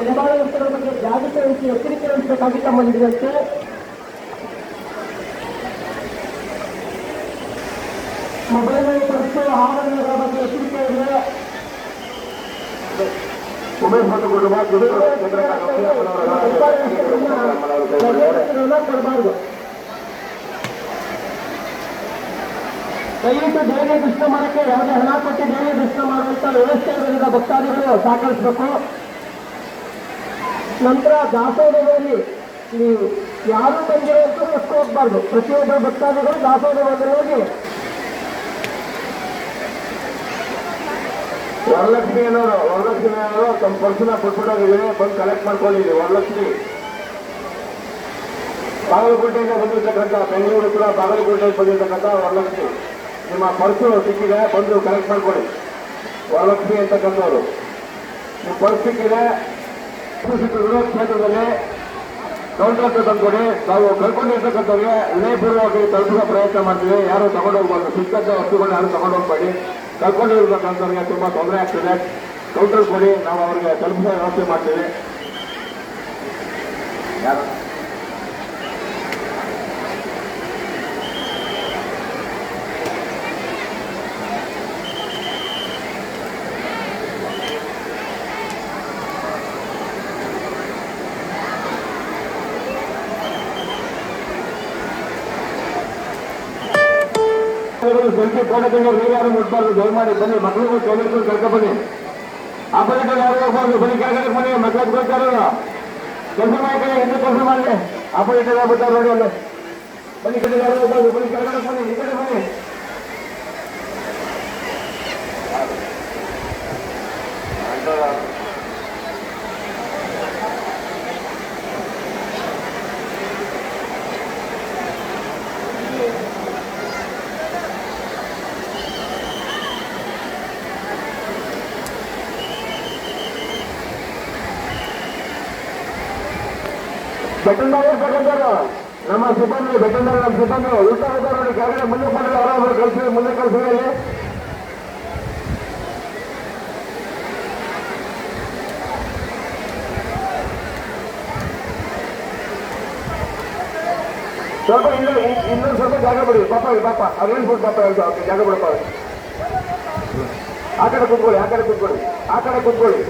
ಹೆಬ್ಬಾಳಕರ ಬಗ್ಗೆ ಜಾಗೃತಿ ವಹಿಸಿ ಎಚ್ಚರಿಕೆ ವಹಿಸಬೇಕಾಗಿ ತಮ್ಮಂದಿರಂತೆ ಮೊಬೈಲ್ ಪರ್ಸು ಆಹಾರಗಳ ಬಗ್ಗೆ ಎಚ್ಚರಿಕೆ ಇದೆ. ಕೊಡಬಾರ್ದು. ದಯವಿಟ್ಟು ದೇವಿಯ ದರ್ಶನ ಮಾಡಕ್ಕೆ ಯಾವುದೇ ಹಣ ಕೊಟ್ಟು ದೇವಿಯ ದರ್ಶನ ಮಾಡುವಂತ ವ್ಯವಸ್ಥೆ ಇರೋದ್ರಿಂದ ಭಕ್ತಾದಿಗಳು ಸಹಕರಿಸಬೇಕು. ನಂತರ ದಾಸೋಹದಲ್ಲಿ ನೀವು ಯಾರು ಬಂದಿರುವಂತ ಎಷ್ಟು ಹೋಗ್ಬಾರ್ದು. ಪ್ರತಿಯೊಬ್ಬ ಭಕ್ತಾದಿಗಳು ದಾಸೋಹದಲ್ಲಿ ಹೋಗಿ ವರಲಕ್ಷ್ಮಿ ಅವರು ತಮ್ಮ ಪರ್ಸನ ಕೊಟ್ಬಿಟ್ಟೋಗಿದ್ದೀವಿ, ಬಂದು ಕಲೆಕ್ಟ್ ಮಾಡ್ಕೊಂಡಿದ್ದೀವಿ. ವರಲಕ್ಷ್ಮಿ ಬಾಗಲಕೋಟೆಯಿಂದ ಬಂದಿರ್ತಕ್ಕಂಥ, ಬೆಂಗಳೂರು ಕೂಡ ಬಾಗಲಕೋಟೆಗೆ ಬಂದಿರ್ತಕ್ಕಂಥ ವರಲಕ್ಷ್ಮಿ, ನಿಮ್ಮ ಪರ್ಸು ಸಿಕ್ಕಿದೆ, ಬಂದು ಕಲೆಕ್ಟ್ ಮಾಡ್ಕೊಳ್ಳಿ. ವರಲಕ್ಷ್ಮಿ ಅಂತಕ್ಕಂಥವ್ರು ನಿಮ್ಮ ಪರ್ಸ್ ಸಿಕ್ಕಿದೆ, ಕ್ಷೇತ್ರದಲ್ಲಿ ಕೌಂಟರ್ ಅಂತ ತಂದ್ಕೊಡಿ. ನಾವು ಕಳ್ಕೊಂಡಿರ್ತಕ್ಕಂಥವ್ರಿಗೆ ವಿನಯಪೂರ್ವವಾಗಿ ತಲುಪಿಸೋ ಪ್ರಯತ್ನ ಮಾಡ್ತೀವಿ. ಯಾರು ತಗೊಂಡೋಗ್ಬಾರ್ದು, ಸಿಕ್ಕಂತ ವಸ್ತುಗಳನ್ನ ಯಾರು ತಗೊಂಡೋಗ್ಬೇಡಿ. ಕಳ್ಕೊಂಡಿರ್ತಕ್ಕಂಥವ್ರಿಗೆ ತುಂಬಾ ತೊಂದರೆ ಆಗ್ತದೆ. ಕೌಂಟರ್ ಕೊಡಿ, ನಾವು ಅವ್ರಿಗೆ ತಲುಪಿಸೋ ವ್ಯವಸ್ಥೆ ಮಾಡ್ತೀವಿ. ಯಾರು ಸಂಖ್ಯೆ ಕೋಣೆಗಳು ನೀವ್ಯಾರು ಮುಟ್ಬಾರ್ದು. ದಯಮಾಡಿ ಬನ್ನಿ, ಮಕ್ಕಳಿಗೂ ಟೊಯ್ಲೆಟ್ ಕರ್ಕ ಬನ್ನಿ. ಆಪೋಸಿಟ್ ಯಾರು ಹೋಗ್ಬಾರ್ದು. ಬನ್ನಿ, ಕೆಳಗಡೆ ಬನ್ನಿ. ಮಕ್ಕಳಿಗೆ ಬೇಕಾದ್ರೆ ಕೆಲಸ ಮಾಡಿ, ಇನ್ನೂ ಕೆಲಸ ಮಾಡಿ. ಆಪೋಸಿಟ್ ಆಗ್ಬಿಟ್ಟಾರೆ ನೋಡಿ ಅಲ್ಲಿ. ಬನ್ನಿ, ಕಡೆ ಯಾರು ಹೋಗ್ಬಾರ್ದು. ಬನ್ನಿ, ಕೆಳಗಡೆ ಬನ್ನಿ, ಈ ಕಡೆ ಬನ್ನಿ. ಬೆಟ್ಟಂದಾರ ನಮ್ಮ ಸಿಬ್ಬಂದಿ, ಬೆಟ್ಟಂದಾರ ನಮ್ಮ ಸಿಬ್ಬಂದಿ ಉಲ್ಟಾ ಹೋಗ್ತಾರೆ ನೋಡಿ. ಕೆಳಗಡೆ ಮುಂದೆ ಬಂದ್ರೆ ಆರಾಮ ಕಳಿಸಿ, ಮುಂದೆ ಕಳಿಸಿ. ಸ್ವಲ್ಪ ಇನ್ನೊಂದು ಸ್ವಲ್ಪ ಜಾಗ ಬಿಡಿ. ಪಾಪ ಅದೇನು ಫುಡ್ ಪಾಪ ಹೇಳ್ತಾ ಜಾಗ ಬಿಡಪ್ಪ. ಆ ಕಡೆ ಕೂತ್ಕೊಳ್ಳಿ, ಆ ಕಡೆ ಕೂತ್ಕೊಳ್ಳಿ, ಆ ಕಡೆ ಕೂತ್ಕೊಳ್ಳಿ.